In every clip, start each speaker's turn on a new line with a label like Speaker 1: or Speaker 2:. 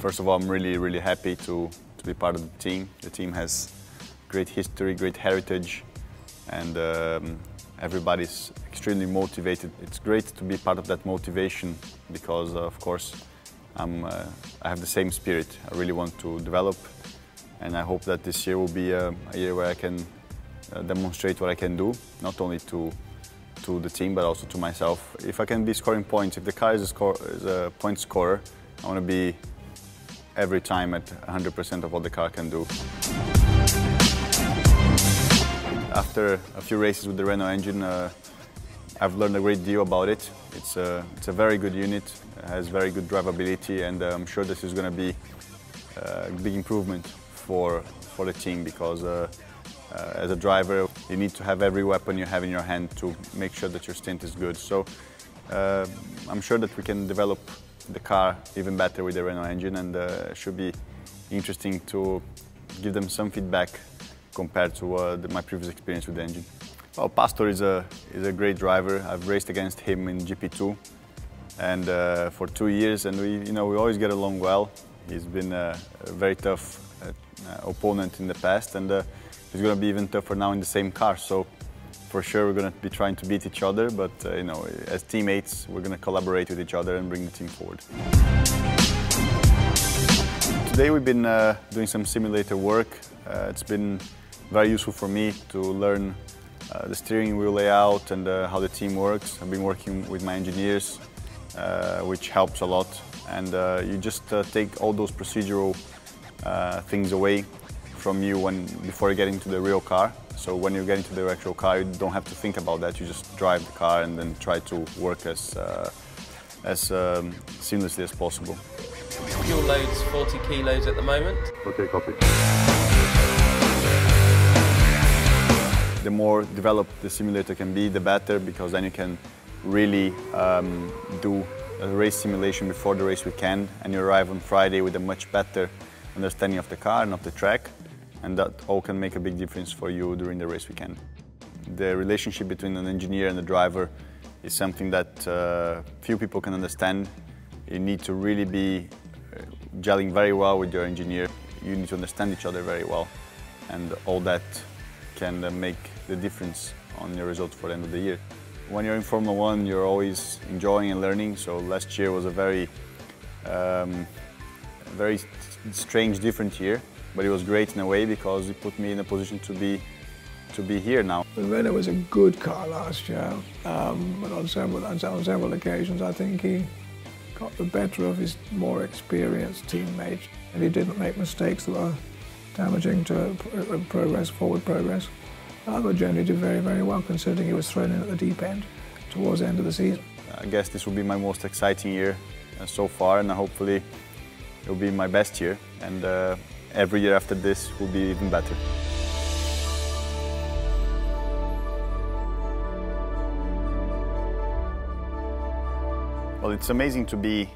Speaker 1: First of all, I'm really happy to be part of the team. The team has great history, great heritage, and everybody's extremely motivated. It's great to be part of that motivation because, of course, I have the same spirit. I really want to develop, and I hope that this year will be a year where I can demonstrate what I can do, not only to the team but also to myself. If I can be scoring points, if the car is a point scorer, I want to be every time at 100% of what the car can do. After a few races with the Renault engine, I've learned a great deal about it. It's a very good unit, it has very good drivability, and I'm sure this is going to be a big improvement for the team because as a driver, you need to have every weapon you have in your hand to make sure that your stint is good. So I'm sure that we can develop the car even better with the Renault engine, and it should be interesting to give them some feedback compared to my previous experience with the engine. Well, Pastor is a great driver. I've raced against him in GP2 and for 2 years, and we always get along well. He's been a very tough opponent in the past, and he's going to be even tougher now in the same car. So for sure we're going to be trying to beat each other, but as teammates we're going to collaborate with each other and bring the team forward. Today we've been doing some simulator work. It's been very useful for me to learn the steering wheel layout and how the team works. I've been working with my engineers, which helps a lot. And you just take all those procedural things away from you before you get into the real car. So when you get into the actual car, you don't have to think about that. You just drive the car and then try to work as seamlessly as possible.
Speaker 2: Fuel load's 40 kilos at the moment.
Speaker 1: Okay, copy. The more developed the simulator can be, the better, because then you can really do a race simulation before the race weekend, and you arrive on Friday with a much better understanding of the car and of the track, and that all can make a big difference for you during the race weekend. The relationship between an engineer and the driver is something that few people can understand. You need to really be gelling very well with your engineer. You need to understand each other very well, and all that can make the difference on your results for the end of the year. When you're in Formula 1, you're always enjoying and learning, so last year was a very strange, different year, but it was great in a way because it put me in a position to be here now.
Speaker 3: The Renault was a good car last year, but on several occasions I think he got the better of his more experienced teammates, and he didn't make mistakes that were damaging to forward progress. But generally did very well, considering he was thrown in at the deep end towards the end of the season.
Speaker 1: I guess this will be my most exciting year so far, and hopefully it will be my best year, and every year after this will be even better. Well, it's amazing to be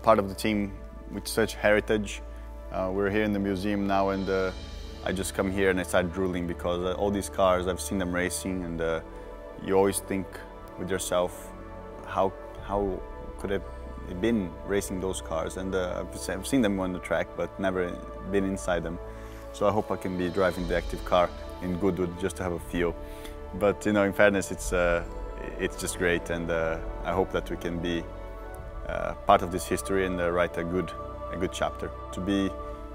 Speaker 1: part of the team with such heritage. We're here in the museum now, and I just come here and I start drooling because all these cars, I've seen them racing, and you always think with yourself, how could have it been racing those cars? And I've seen them on the track, but never been inside them. So I hope I can be driving the active car in Goodwood just to have a feel. But in fairness, it's just great, and I hope that we can be part of this history and write a good chapter. To be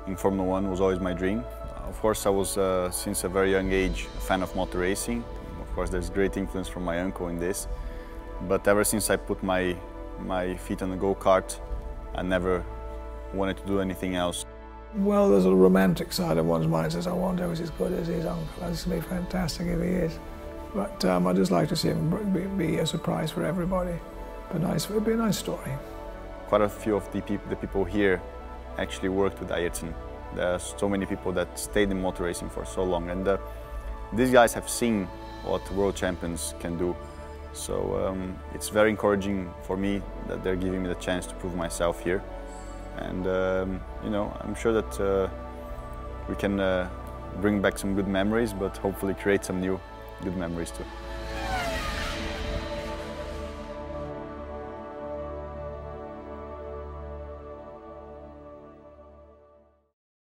Speaker 1: in Formula 1 was always my dream. Of course, I was, since a very young age, a fan of motor racing. Of course, there's great influence from my uncle in this. But ever since I put my feet on the go-kart, I never wanted to do anything else.
Speaker 3: Well, there's a romantic side of one's mind that says, I wonder if he's as good as his uncle. It's going to be fantastic if he is. But I'd just like to see him be a surprise for everybody. It'd be a nice story.
Speaker 1: Quite a few of the people here actually worked with Ayrton. There are so many people that stayed in motor racing for so long, and these guys have seen what world champions can do. So it's very encouraging for me that they're giving me the chance to prove myself here. And I'm sure that we can bring back some good memories, but hopefully create some new good memories too.